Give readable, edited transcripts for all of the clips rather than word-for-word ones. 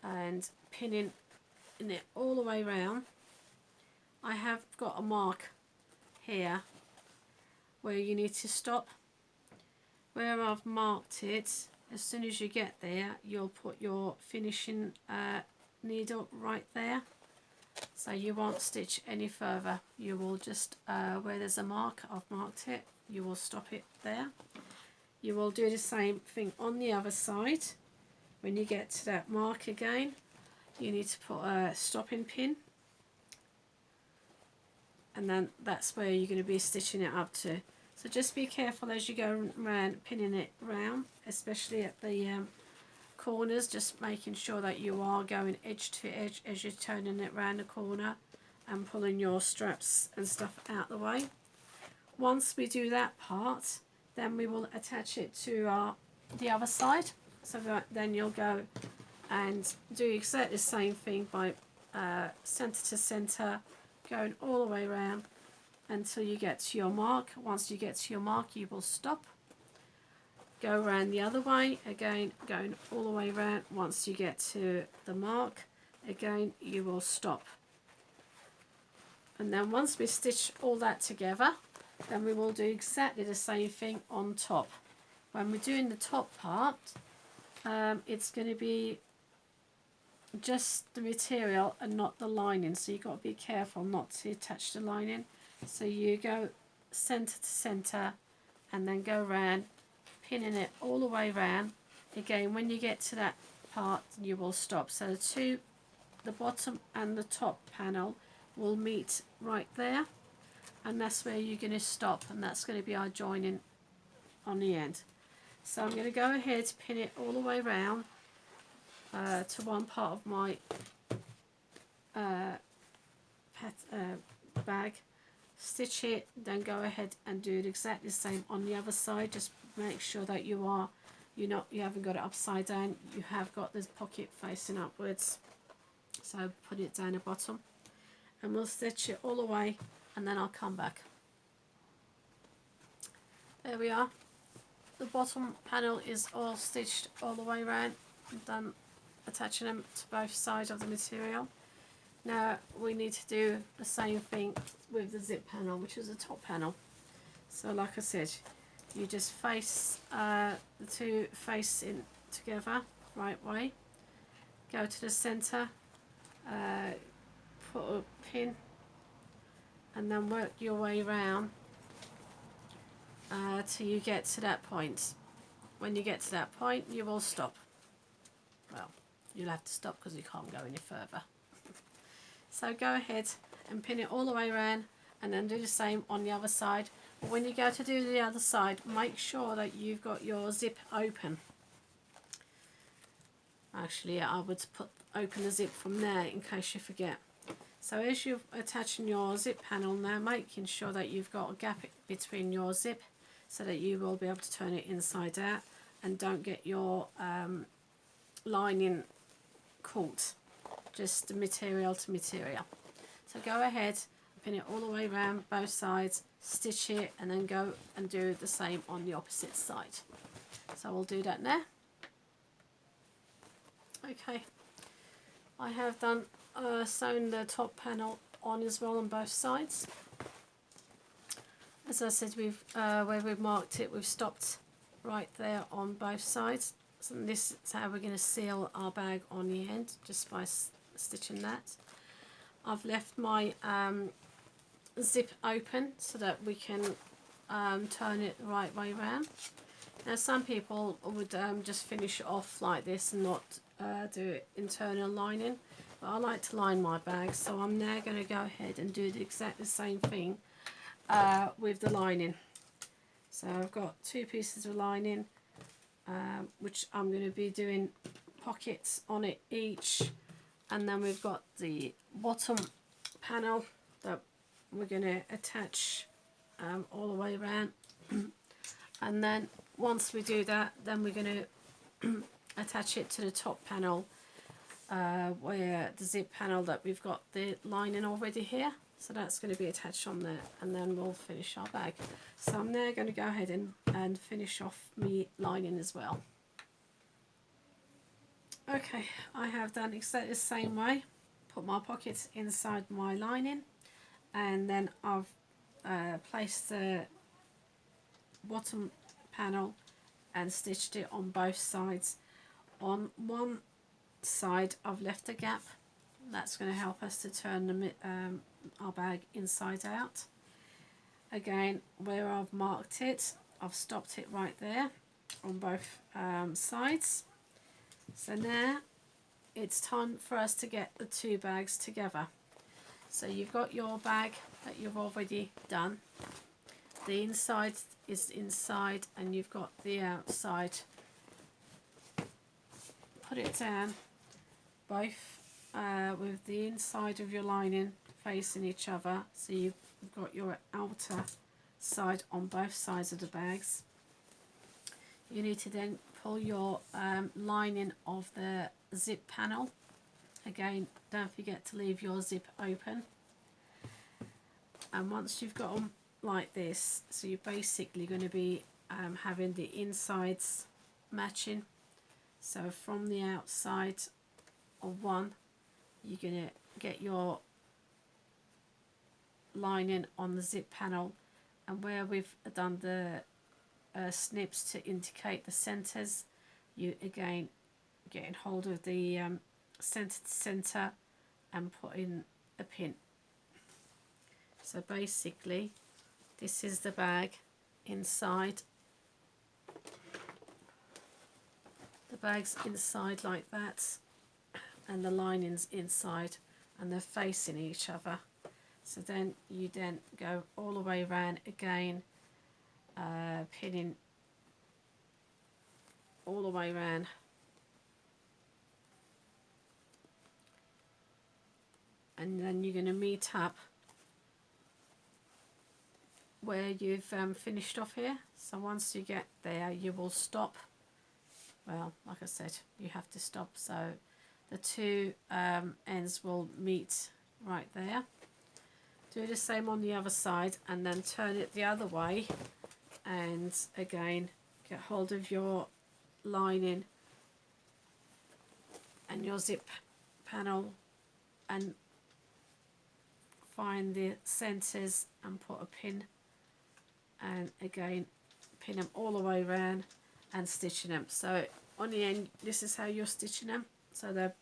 and pinning it all the way around. I have got a mark here where you need to stop. Where I've marked it, as soon as you get there, you'll put your finishing needle right there. So you won't stitch any further. You will just, where there's a mark, I've marked it, you will stop it there. You will do the same thing on the other side. When you get to that mark again, you need to put a stopping pin. And then that's where you're going to be stitching it up to. So just be careful as you go around pinning it round, especially at the corners, just making sure that you are going edge to edge as you're turning it round the corner and pulling your straps and stuff out the way. Once we do that part, then we will attach it to the other side. So that then you'll go and do exactly the same thing by centre to centre, going all the way around until you get to your mark. Once you get to your mark, you will stop. Go around the other way, again going all the way around. Once you get to the mark, again you will stop. And then once we stitch all that together, then we will do exactly the same thing on top. When we're doing the top part, it's going to be just the material and not the lining, so you've got to be careful not to attach the lining. So you go centre to centre and then go around, pinning it all the way around. Again, when you get to that part, you will stop. So the bottom and the top panel will meet right there, and that's where you're going to stop, and that's going to be our joining on the end. So I'm going to go ahead to pin it all the way around to one part of my bag, stitch it, then go ahead and do it exactly the same on the other side. Just make sure that you haven't got it upside down, you have got this pocket facing upwards. So put it down the bottom and we'll stitch it all the way, and then I'll come back. There we are. The bottom panel is all stitched all the way around. I'm done attaching them to both sides of the material. Now we need to do the same thing with the zip panel, which is the top panel. So like I said, you just face the two facing together right way, go to the center, put a pin, and then work your way around till you get to that point. When you get to that point, you will stop. Well, you'll have to stop because you can't go any further. So go ahead and pin it all the way around, and then do the same on the other side. But when you go to do the other side, make sure that you've got your zip open. Actually, I would open the zip from there in case you forget. So as you're attaching your zip panel now, making sure that you've got a gap between your zip so that you will be able to turn it inside out and don't get your lining caught, just the material to material. So go ahead, pin it all the way around both sides, stitch it, and then go and do the same on the opposite side. So we'll do that now. Okay, I have done sewn the top panel on as well on both sides. As I said, where we've marked it, we've stopped right there on both sides. So this is how we're going to seal our bag on the end, just by stitching that. I've left my zip open so that we can turn it the right way around. Now some people would just finish it off like this and not do internal lining, but I like to line my bag, so I'm now going to go ahead and do the exact same thing with the lining. So I've got two pieces of lining, which I'm going to be doing pockets on it each, and then we've got the bottom panel that we're going to attach all the way around. And then once we do that, then we're going to attach it to the top panel, where the zip panel that we've got the lining already here. So that's going to be attached on there, and then we'll finish our bag. So I'm now going to go ahead and finish off my lining as well. Okay, I have done exactly the same way. Put my pockets inside my lining, and then I've placed the bottom panel and stitched it on both sides. On one side I've left a gap. That's going to help us to turn our bag inside out. Again, where I've marked it, I've stopped it right there on both sides. So now it's time for us to get the two bags together. So you've got your bag that you've already done. The inside is inside and you've got the outside. Put it down, both with the inside of your lining facing each other. So you've got your outer side on both sides of the bags. You need to then pull your lining of the zip panel. Again, don't forget to leave your zip open. And once you've got them like this, so you're basically going to be having the insides matching. So from the outside of one, you're going to get your lining on the zip panel, and where we've done the snips to indicate the centres, you again getting hold of the centre to centre and put in a pin. So basically this is the bag inside. The bag's inside like that, and the lining's inside, and they're facing each other. So then you then go all the way around again, pinning all the way around. And then you're going to meet up where you've finished off here. So once you get there, you will stop. Well, like I said, you have to stop, so the two ends will meet right there. Do the same on the other side, and then turn it the other way, and again get hold of your lining and your zip panel and find the centres and put a pin, and again pin them all the way around and stitching them. So on the end, this is how you're stitching them, so they're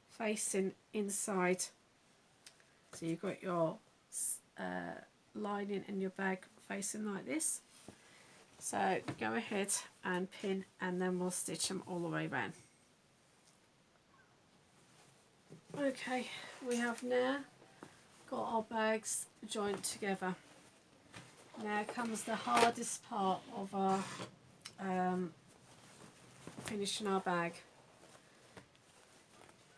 facing inside. So you've got your lining and your bag facing like this. So go ahead and pin, and then we'll stitch them all the way around. Okay, we have now got our bags joined together. Now comes the hardest part of our finishing our bag.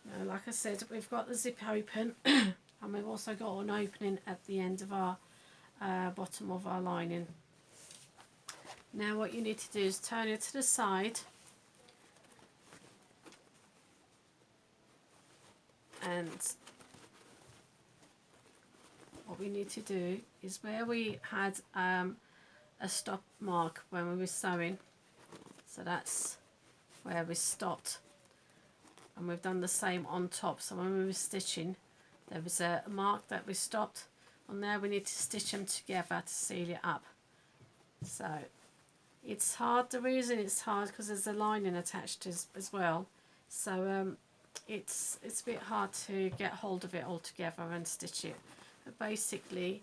Now, like I said, we've got the zip open and we've also got an opening at the end of our bottom of our lining. Now what you need to do is turn it to the side and what we need to do is where we had a stop mark when we were sewing, so that's where we stopped, and we've done the same on top. So when we were stitching, there was a mark that we stopped on there. We need to stitch them together to seal it up. So it's hard. The reason it's hard because there's a lining attached as well, so it's a bit hard to get hold of it all together and stitch it. But basically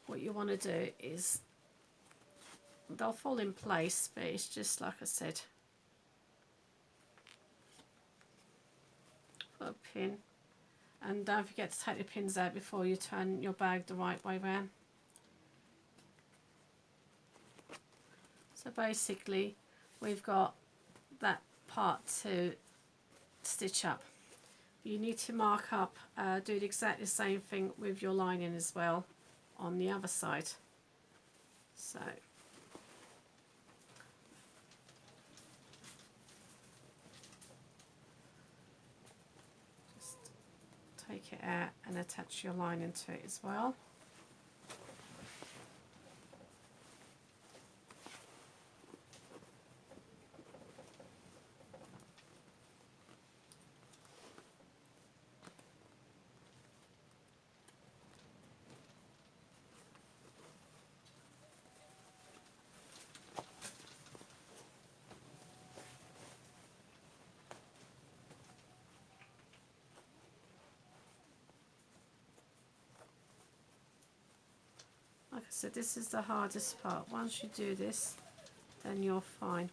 what you want to do is, they'll fall in place, but it's just like I said, put a pin, and don't forget to take the pins out before you turn your bag the right way round. So basically we've got that part to stitch up. You need to mark up, do exactly the same thing with your lining as well on the other side. So just take it out and attach your lining to it as well. So this is the hardest part. Once you do this, then you're fine.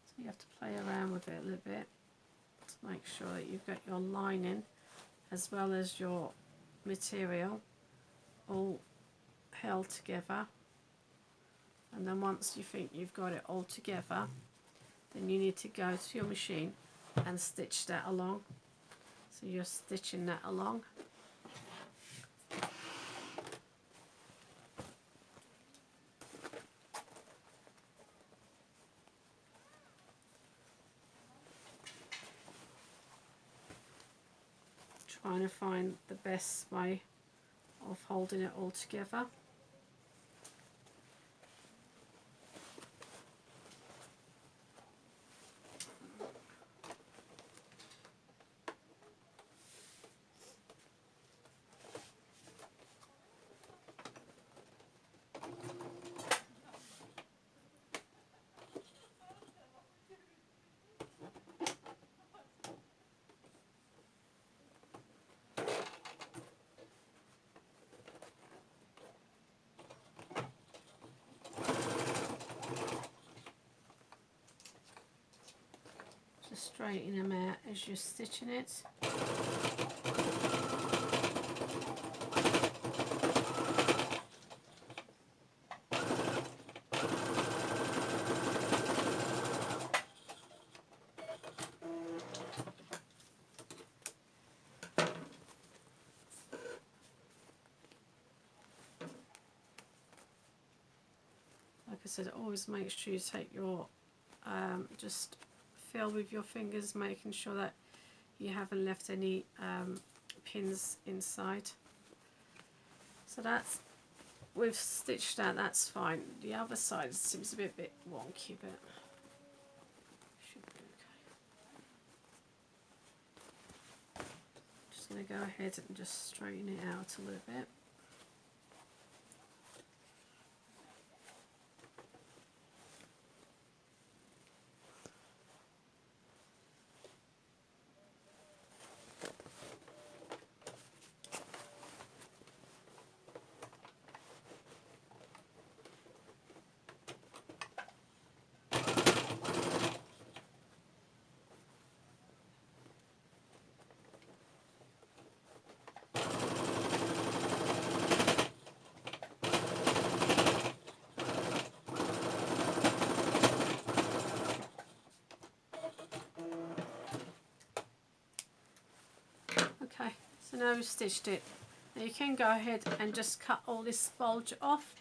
So you have to play around with it a little bit to make sure that you've got your lining as well as your material all held together. And then once you think you've got it all together, then you need to go to your machine and stitch that along. So you're stitching that along. Trying to find the best way of holding it all together. Just straighten them out as you're stitching it. Like I said, always make sure you take your just feel with your fingers, making sure that you haven't left any pins inside. So that's, we've stitched that, that's fine. The other side seems a bit wonky, but should be okay. Just going to go ahead and just straighten it out a little bit. Okay, so now we've stitched it. Now you can go ahead and just cut all this bulge off,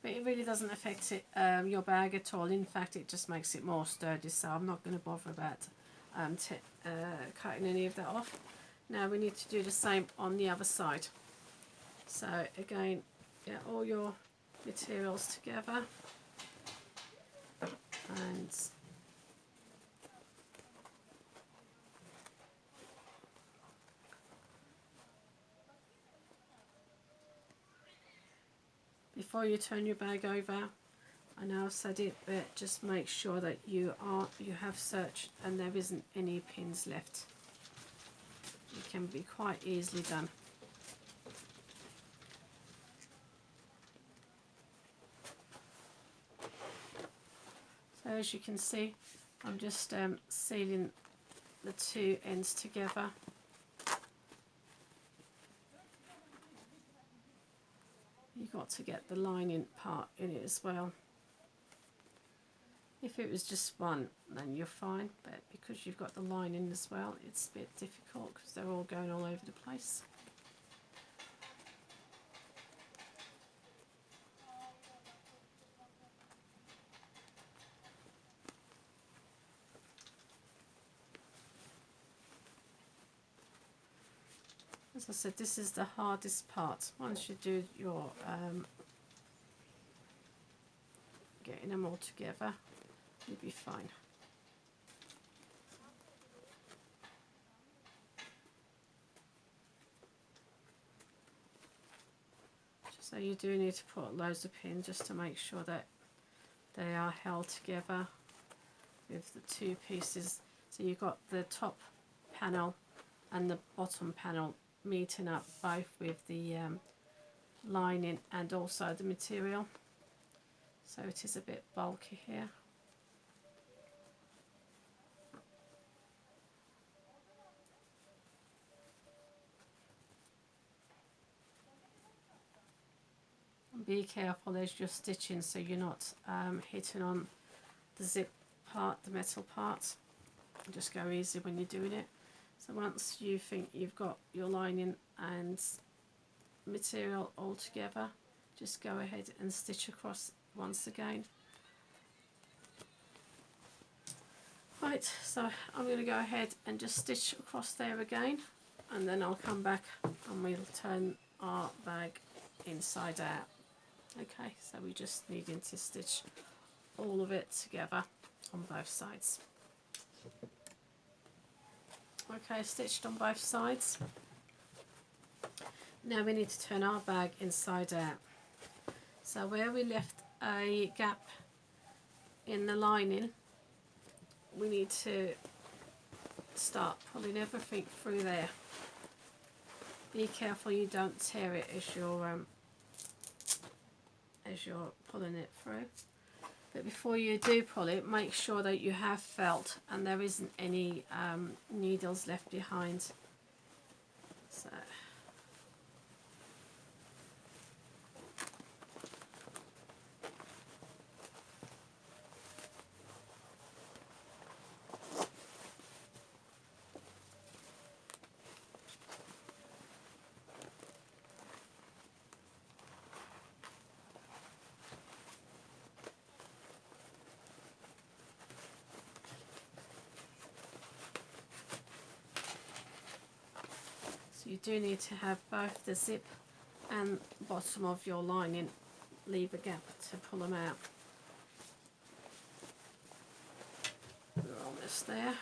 but it really doesn't affect it, your bag at all. In fact, it just makes it more sturdy, so I'm not going to bother about cutting any of that off. Now we need to do the same on the other side. So again, get all your materials together and before you turn your bag over, I know I've said it, but just make sure that you have searched and there isn't any pins left. It can be quite easily done. So as you can see, I'm just sealing the two ends together. You've got to get the lining part in it as well. If it was just one, then you're fine, but because you've got the lining as well, it's a bit difficult because they're all going all over the place. As I said, this is the hardest part. Once you do your getting them all together, you'll be fine. So you do need to put loads of pins just to make sure that they are held together with the two pieces. So you've got the top panel and the bottom panel meeting up both with the lining and also the material. So it is a bit bulky here. Be careful as you're stitching so you're not hitting on the zip part, the metal part. Just go easy when you're doing it. So once you think you've got your lining and material all together, just go ahead and stitch across once again. Right, so I'm going to go ahead and just stitch across there again, and then I'll come back and we'll turn our bag inside out. Okay, so we're just needing to stitch all of it together on both sides. Okay, stitched on both sides. Now we need to turn our bag inside out. So where we left a gap in the lining, we need to start pulling everything through there. Be careful you don't tear it as you're pulling it through. But before you do pull it, make sure that you have felt and there isn't any needles left behind. So you do need to have both the zip and bottom of your lining, leave a gap to pull them out. We're almost there.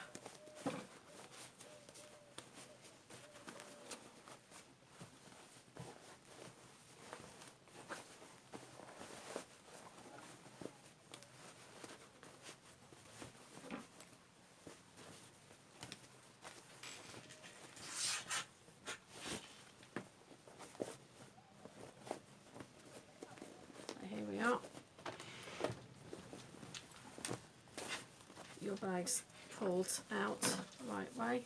Your bag's pulled out the right way,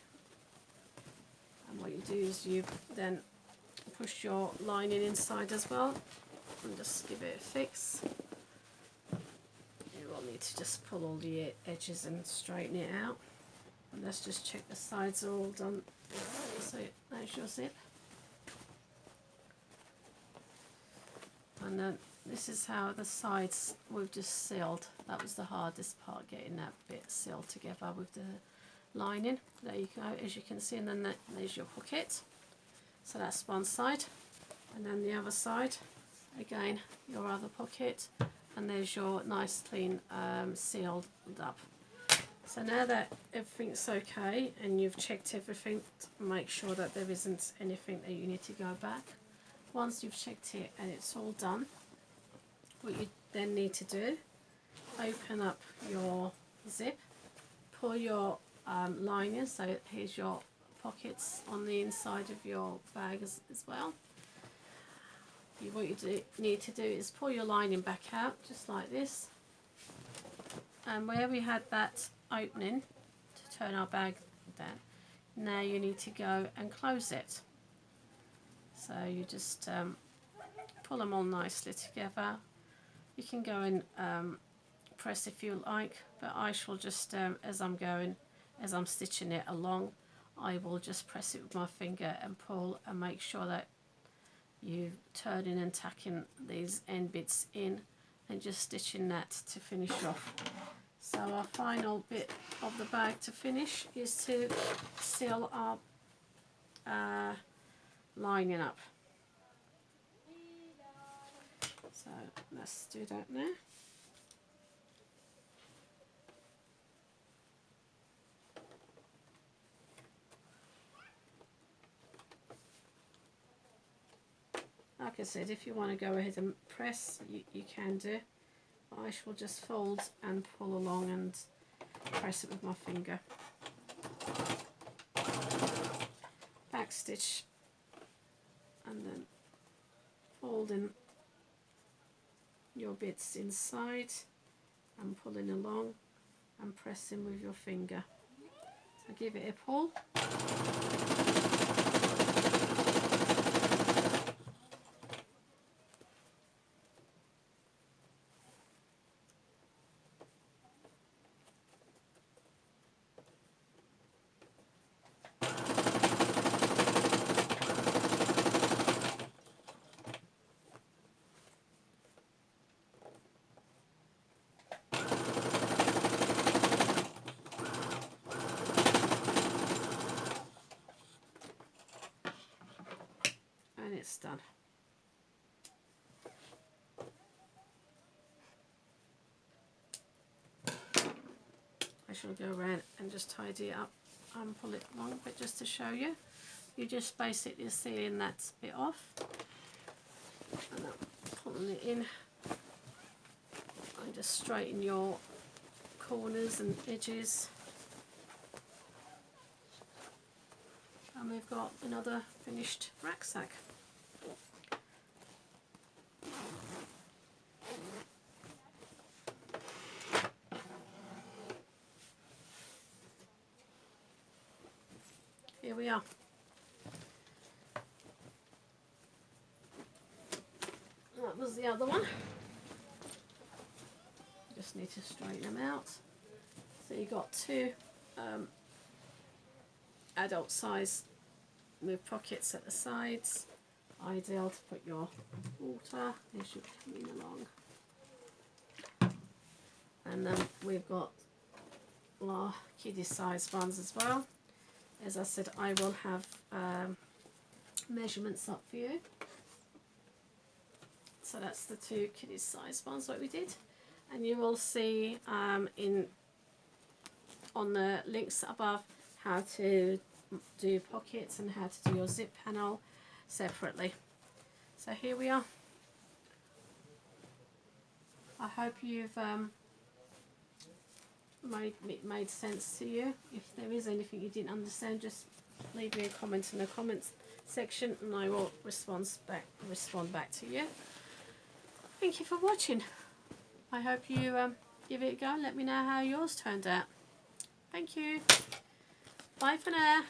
and what you do is you then push your lining inside as well and just give it a fix. You will need to just pull all the edges and straighten it out, and let's just check the sides are all done. So there's your zip, and then this is how the sides we've just sealed. That was the hardest part, getting that bit sealed together with the lining. There you go, as you can see, and then there's your pocket. So that's one side, and then the other side, again, your other pocket, and there's your nice clean sealed up. So now that everything's okay and you've checked everything, make sure that there isn't anything that you need to go back. Once you've checked it and it's all done, what you then need to do, open up your zip, pull your lining, so here's your pockets on the inside of your bag as well. What you need to do is pull your lining back out, just like this. And where we had that opening to turn our bag down, now you need to go and close it. So you just pull them all nicely together. You can go and press if you like, but I shall just, as I'm stitching it along, I will just press it with my finger and pull, and make sure that you turning and tacking these end bits in and just stitching that to finish off. So our final bit of the bag to finish is to seal our lining up. So let's do that now. Like I said, if you want to go ahead and press, you can do. I shall just fold and pull along and press it with my finger. Back stitch and then folding your bits inside and pulling along and pressing with your finger. So give it a pull. And it's done. I shall go around and just tidy it up and pull it along a bit just to show you. You just basically sealing that bit off and then pulling it in and just straighten your corners and edges. And we've got another finished rucksack. Here we are. That was the other one. Just need to straighten them out. So you've got two adult size with pockets at the sides. Ideal to put your water. They should come in along. And then we've got our kiddie size ones as well. As I said, I will have measurements up for you. So that's the two kiddie size ones that we did. And you will see on the links above how to do pockets and how to do your zip panel separately. So here we are. I hope you've made sense to you. If there is anything you didn't understand, just leave me a comment in the comments section and I will respond back to you. Thank you for watching. I hope you give it a go and let me know how yours turned out. Thank you. Bye for now.